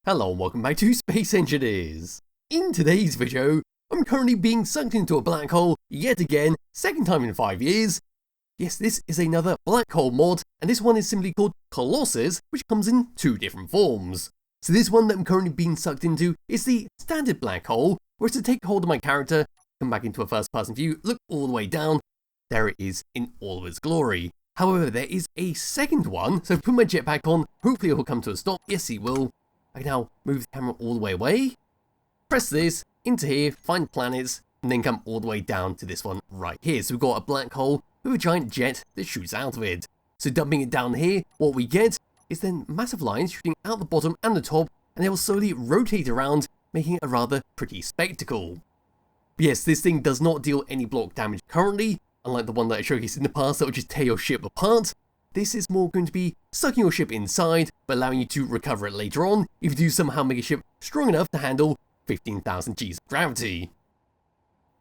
Hello and welcome back to Space Engineers. In today's video, I'm currently being sucked into a black hole yet again, second time in 5 years. Yes, this is another black hole mod, and this one is simply called Colossus, which comes in two different forms. So this one that I'm currently being sucked into is the standard black hole, where it's to take hold of my character, come back into a first person view, look all the way down, there it is in all of its glory. However, there is a second one, so put my jetpack on, hopefully it will come to a stop, yes it will. I can now move the camera all the way away, press this, into here, find planets, and then come all the way down to this one right here. So we've got a black hole with a giant jet that shoots out of it. So dumping it down here, what we get is then massive lines shooting out the bottom and the top, and they will slowly rotate around, making it a rather pretty spectacle. But yes, this thing does not deal any block damage currently, unlike the one that I showcased in the past that would just tear your ship apart. This is more going to be sucking your ship inside, but allowing you to recover it later on if you do somehow make a ship strong enough to handle 15,000 Gs of gravity.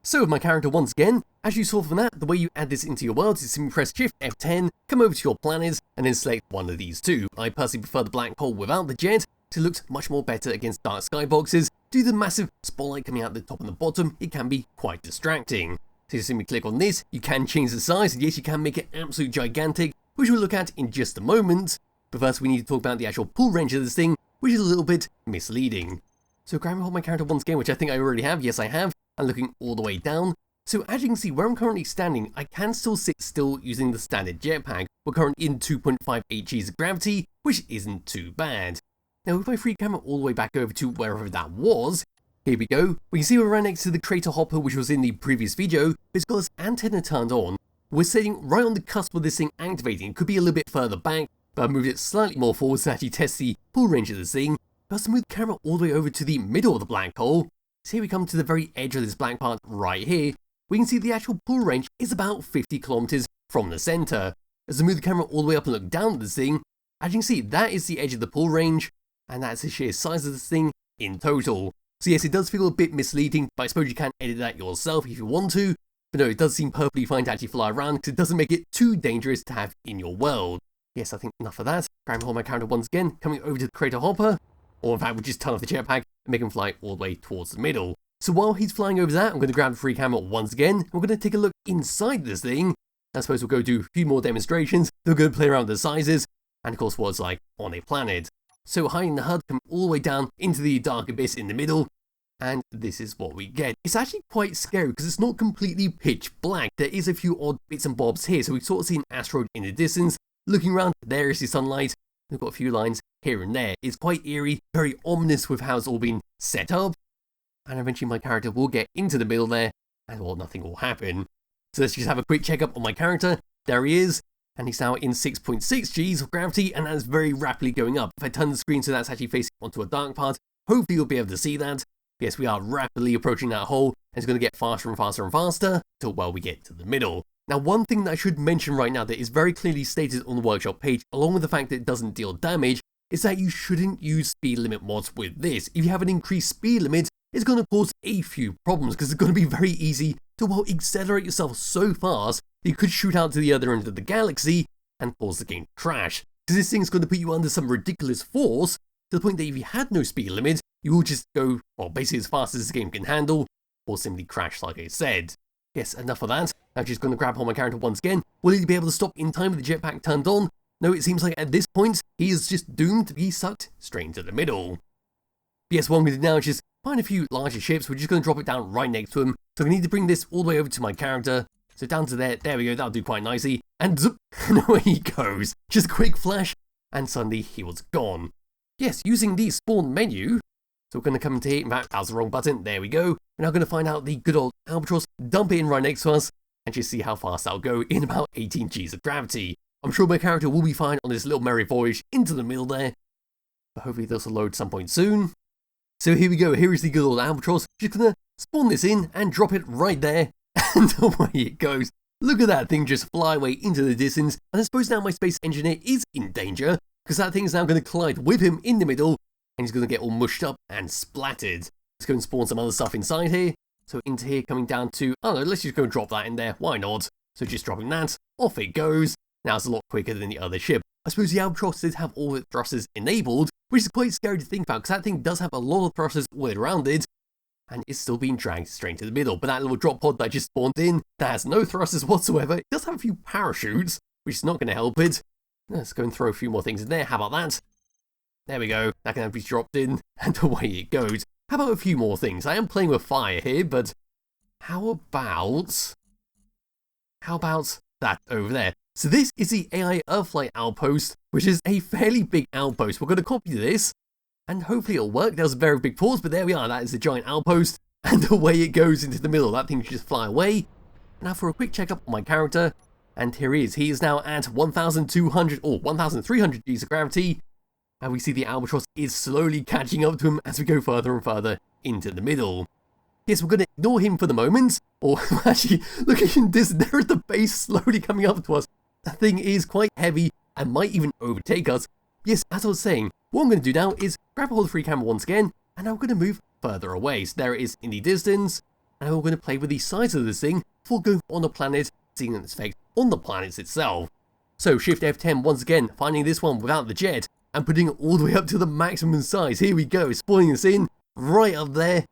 So with my character once again, as you saw from that, the way you add this into your world is simply press Shift F10, come over to your planets, and then select one of these two. I personally prefer the black hole without the jet, because it looks much more better against dark skyboxes. Due to the massive spotlight coming out the top and the bottom, it can be quite distracting. So you simply click on this, you can change the size, and yes you can make it absolutely gigantic, which we'll look at in just a moment. But first we need to talk about the actual pull range of this thing, which is a little bit misleading. So grab and hold my character once again, which I think I already have, yes I have, and looking all the way down. So as you can see where I'm currently standing, I can still sit still using the standard jetpack. We're currently in 2.58 Gs of gravity, which isn't too bad. Now with my free camera all the way back over to wherever that was, here we go. We can see we're right next to the crater hopper which was in the previous video, but it's got its antenna turned on. We're sitting right on the cusp of this thing activating. It could be a little bit further back, but I moved it slightly more forward to actually test the pull range of this thing. Let's move the camera all the way over to the middle of the black hole. So here we come to the very edge of this black part right here. We can see the actual pull range is about 50 kilometers from the center. As I move the camera all the way up and look down at this thing, as you can see that is the edge of the pull range, and that's the sheer size of this thing in total. So yes, it does feel a bit misleading, but I suppose you can edit that yourself if you want to. But no, it does seem perfectly fine to actually fly around because it doesn't make it too dangerous to have in your world. Yes, I think enough of that. Grab and hold my character once again, coming over to the crater hopper. Or in fact, we'll just turn off the jetpack and make him fly all the way towards the middle. So while he's flying over that, I'm going to grab the free camera once again. And we're going to take a look inside this thing. I suppose we'll go do a few more demonstrations. We're going to play around with the sizes. And of course what it's like on a planet. So hiding the HUD, come all the way down into the dark abyss in the middle. And this is what we get. It's actually quite scary because it's not completely pitch black. There is a few odd bits and bobs here. So we sort of see an asteroid in the distance. Looking around, there is the sunlight. We've got a few lines here and there. It's quite eerie, very ominous with how it's all been set up. And eventually my character will get into the middle there, and well, nothing will happen. So let's just have a quick checkup on my character. There he is. And he's now in 6.6 Gs of gravity, and that's very rapidly going up. If I turn the screen so that's actually facing onto a dark part, hopefully you'll be able to see that. Yes, we are rapidly approaching that hole, and it's going to get faster and faster and faster, till well we get to the middle. Now one thing that I should mention right now that is very clearly stated on the workshop page, along with the fact that it doesn't deal damage, is that you shouldn't use speed limit mods with this. If you have an increased speed limit, it's going to cause a few problems, because it's going to be very easy to well accelerate yourself so fast that you could shoot out to the other end of the galaxy and cause the game to crash. Because this thing's going to put you under some ridiculous force, to the point that if you had no speed limit, you will just go, well, basically as fast as this game can handle, or simply crash like I said. Yes, enough of that. I'm just going to grab hold my character once again. Will he be able to stop in time with the jetpack turned on? No, it seems like at this point, he is just doomed to be sucked straight into the middle. But yes, what I'm going to do now is just find a few larger ships. We're just going to drop it down right next to him. So I need to bring this all the way over to my character. So down to there we go, that'll do quite nicely. And zoop, and away he goes. Just a quick flash, and suddenly he was gone. Yes, using the spawn menu. So we're going to come into here, in fact, that was the wrong button, there we go. We're now going to find out the good old albatross, dump it in right next to us, and just see how fast that'll go in about 18 Gs of gravity. I'm sure my character will be fine on this little merry voyage into the middle there, but hopefully this will load some point soon. So here we go, here is the good old albatross. Just going to spawn this in and drop it right there, and away it goes. Look at that thing just fly away into the distance, and I suppose now my space engineer is in danger, because that thing is now going to collide with him in the middle, and he's going to get all mushed up and splattered. Let's go and spawn some other stuff inside here. So into here, coming down to, I don't know, let's just go and drop that in there, why not? So just dropping that, off it goes. Now it's a lot quicker than the other ship. I suppose the Albatross did have all its thrusters enabled, which is quite scary to think about because that thing does have a lot of thrusters all around it, and it's still being dragged straight to the middle. But that little drop pod that just spawned in, that has no thrusters whatsoever, it does have a few parachutes, which is not going to help it. Let's go and throw a few more things in there. How about that? There we go. That can be dropped in, and away it goes. How about a few more things? I am playing with fire here, but how about that over there? So this is the AI Earthlight Outpost, which is a fairly big outpost. We're going to copy this, and hopefully it'll work. There was a very big pause, but there we are. That is the giant outpost, and away it goes into the middle. That thing should just fly away. Now for a quick checkup on my character, and here he is. He is now at 1,200 or 1,300 G's of gravity, and we see the Albatross is slowly catching up to him as we go further and further into the middle. Yes, we're going to ignore him for the moment, or actually, look at him, there at the base slowly coming up to us. That thing is quite heavy and might even overtake us. Yes, as I was saying, what I'm going to do now is grab a hold of the free camera once again, and I'm going to move further away. So there it is in the distance, and we're going to play with the size of this thing before going on the planet, seeing its effect on the planets itself. So Shift F10 once again, finding this one without the jet, and putting it all the way up to the maximum size. Here we go, spawning this in, right up there.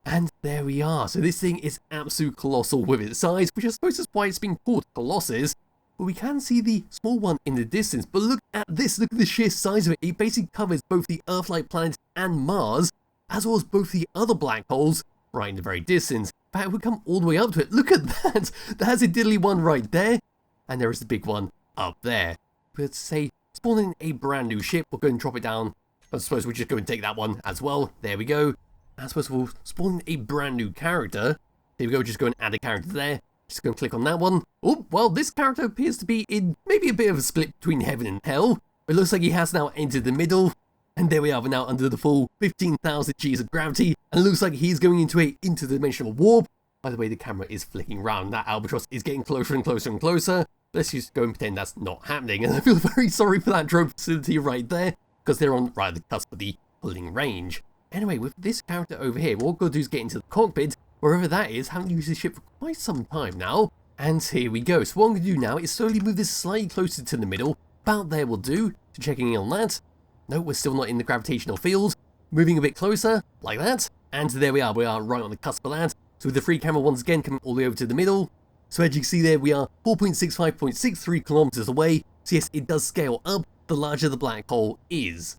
And there we are. So this thing is absolute colossal with its size, which I suppose is why it's been called Colossus. But we can see the small one in the distance. But look at this, look at the sheer size of it. It basically covers both the Earth-like planet and Mars, as well as both the other black holes right in the very distance. In fact, we come all the way up to it. Look at that. There's a diddly one right there. And there is the big one up there. But say, spawning a brand new ship, we'll go and drop it down. I suppose we'll just go and take that one as well. There we go. I suppose we'll spawn a brand new character. Here we go, just go and add a character there. Just go and click on that one. Oh, well, this character appears to be in maybe a bit of a split between heaven and hell. It looks like he has now entered the middle. And there we are, we're now under the full 15,000 G's of gravity. And it looks like he's going into a interdimensional warp. By the way, the camera is flicking around. That Albatross is getting closer and closer and closer. Let's just go and pretend that's not happening. And I feel very sorry for that drone facility right there, because they're on right at the cusp of the pulling range. Anyway, with this character over here, what we're going to do is get into the cockpit, wherever that is. Haven't used this ship for quite some time now. And here we go. So what I'm going to do now is slowly move this slightly closer to the middle. About there will do. So checking in on that. No, we're still not in the gravitational field. Moving a bit closer, like that. And there we are right on the cusp of that. So with the free camera once again coming all the way over to the middle. So as you can see there, we are 4.65.63 kilometers away. So yes, it does scale up the larger the black hole is.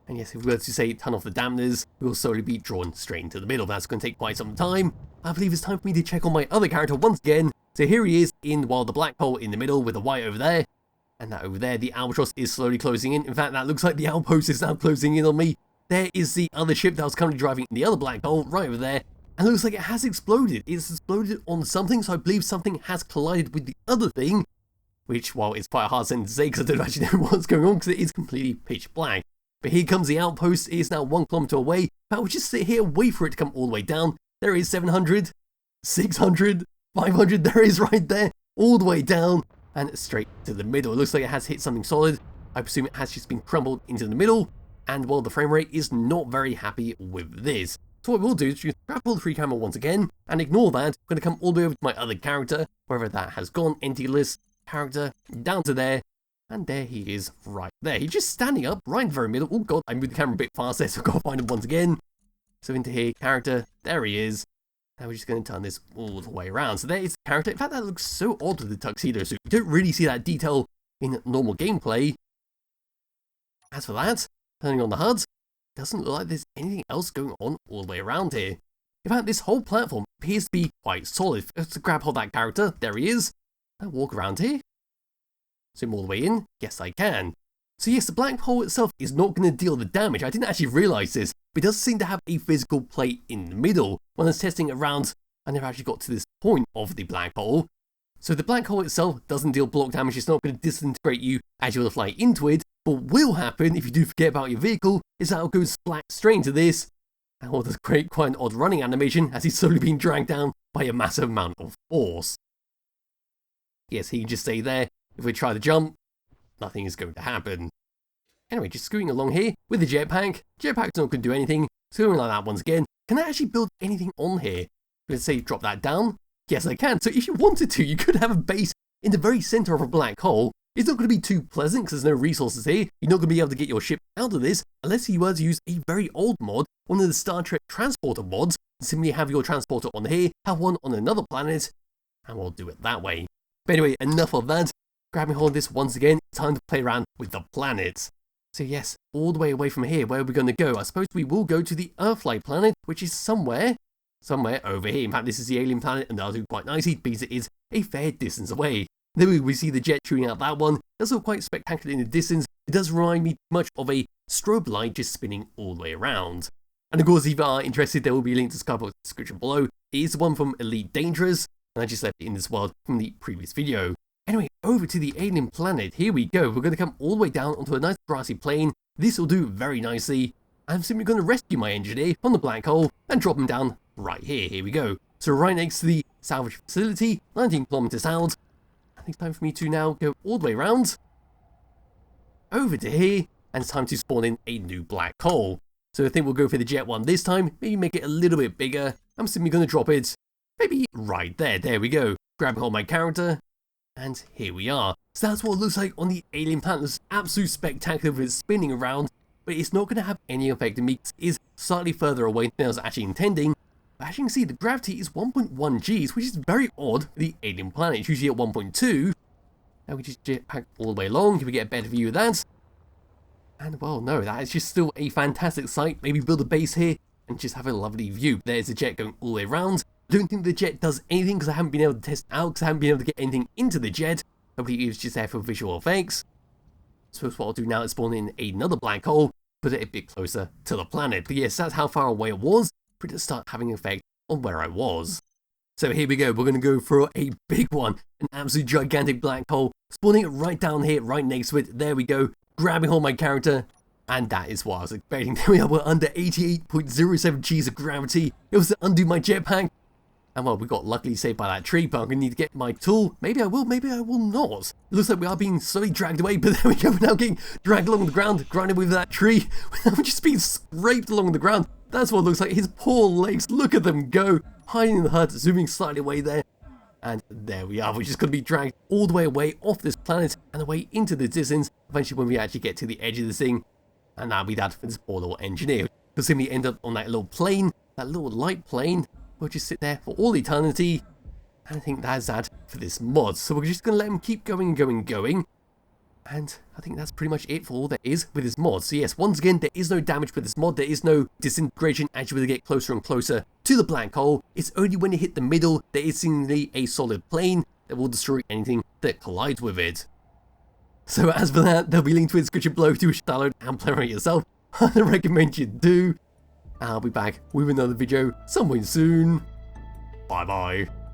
And yes, if we were to say turn off the dampeners, we will slowly be drawn straight into the middle. That's going to take quite some time. I believe it's time for me to check on my other character once again. So here he is while the black hole in the middle with the white over there. And that over there, the Albatross is slowly closing in. In fact, that looks like the outpost is now closing in on me. There is the other ship that was currently driving in the other black hole right over there. And it looks like it has exploded. It's exploded on something, so I believe something has collided with the other thing. Which, well, it's quite a hard sentence to say because I don't actually know what's going on because it is completely pitch black. But here comes the outpost. It is now 1 kilometer away. But we'll just sit here, wait for it to come all the way down. There it is, 700, 600, 500. There it is right there, all the way down and straight to the middle. It looks like it has hit something solid. I presume it has just been crumbled into the middle. And well, the frame rate is not very happy with this. So what we'll do is just grab all the free camera once again and ignore that. I'm going to come all the way over to my other character, wherever that has gone. Entity list, character, down to there. And there he is right there. He's just standing up right in the very middle. Oh god, I moved the camera a bit faster, so I've got to find him once again. So into here, character, there he is. Now we're just going to turn this all the way around. So there is the character. In fact, that looks so odd with the tuxedo suit. You don't really see that detail in normal gameplay. As for that, turning on the HUD, doesn't look like there's anything else going on all the way around here. In fact, this whole platform appears to be quite solid. Let's grab hold of that character. There he is. Now walk around here. Zoom all the way in. Yes, I can. So yes, the black hole itself is not going to deal the damage. I didn't actually realise this, but it does seem to have a physical plate in the middle. When I was testing it around, I never actually got to this point of the black hole. So the black hole itself doesn't deal block damage. It's not going to disintegrate you as you will fly into it. But what will happen if you do forget about your vehicle is that it'll go splat straight into this. And will just create quite an odd running animation as he's slowly being dragged down by a massive amount of force. Yes, he can just stay there. If we try to jump, nothing is going to happen. Anyway, just scooting along here with the jetpack. Jetpack's not going to do anything. So going like that once again. Can I actually build anything on here? Let's say drop that down. Yes, I can. So if you wanted to, you could have a base in the very center of a black hole. It's not going to be too pleasant because there's no resources here. You're not going to be able to get your ship out of this unless you were to use a very old mod, one of the Star Trek transporter mods. Simply have your transporter on here, have one on another planet, and we'll do it that way. But anyway, enough of that. Grabbing hold of this once again, it's time to play around with the planets. So yes, all the way away from here, where are we going to go? I suppose we will go to the Earth-like planet, which is somewhere over here. In fact, this is the alien planet, and that'll do quite nicely because it is a fair distance away. Then we see the jet shooting out that one. That's all quite spectacular in the distance. It does remind me much of a strobe light just spinning all the way around. And of course, if you are interested, there will be a link to Skybox in the description below. It is the one from Elite Dangerous, and I just left it in this world from the previous video. Anyway, over to the alien planet. Here we go. We're going to come all the way down onto a nice grassy plain. This will do very nicely. I'm simply going to rescue my engineer from the black hole and drop him down right here. Here we go. So right next to the salvage facility, 19 kilometers out. I think it's time for me to now go all the way around over to here, and it's time to spawn in a new black hole. So I think we'll go for the jet one this time, maybe make it a little bit bigger. I'm simply going to drop it maybe right there. There we go. Grabbing hold of my character. And here we are. So that's what it looks like on the alien planet. It's absolutely spectacular with it spinning around, but it's not going to have any effect on me. It is slightly further away than I was actually intending. But as you can see, the gravity is 1.1 Gs, which is very odd for the alien planet. It's usually at 1.2. Now we just jetpack all the way along. Can we get a better view of that? And well, no, that is just still a fantastic sight. Maybe build a base here and just have a lovely view. There's the jet going all the way around. I don't think the jet does anything because I haven't been able to test it out, because I haven't been able to get anything into the jet. Hopefully it was just there for visual effects. So what I'll do now is spawn in another black hole, put it a bit closer to the planet. But yes, that's how far away it was for it to start having an effect on where I was. So here we go, we're going to go for a big one, an absolute gigantic black hole, spawning it right down here, right next to it. There we go, grabbing hold of my character, and that is what I was expecting. There we are, we're under 88.07 Gs of gravity. It was to undo my jetpack. And well, we got luckily saved by that tree, but I'm going to need to get my tool. Maybe I will not. It looks like we are being slowly dragged away, but there we go, we're now getting dragged along the ground, grinding with that tree. We're just being scraped along the ground. That's what it looks like. His poor legs, look at them go. Hiding in the hut, zooming slightly away there. And there we are, we're just going to be dragged all the way away off this planet and away into the distance, eventually when we actually get to the edge of this thing. And that'll be that for this poor little engineer. We'll simply end up on that little plane, that little light plane. We'll just sit there for all eternity, and I think that's that for this mod. So we're just going to let him keep going and going and going, and I think that's pretty much it for all there is with this mod. So yes, once again, there is no damage with this mod, there is no disintegration as you really get closer and closer to the black hole. It's only when you hit the middle, there is seemingly a solid plane that will destroy anything that collides with it. So as for that, there'll be a link to the description below to download and play around yourself. I recommend you do. I'll be back with another video somewhere soon. Bye bye.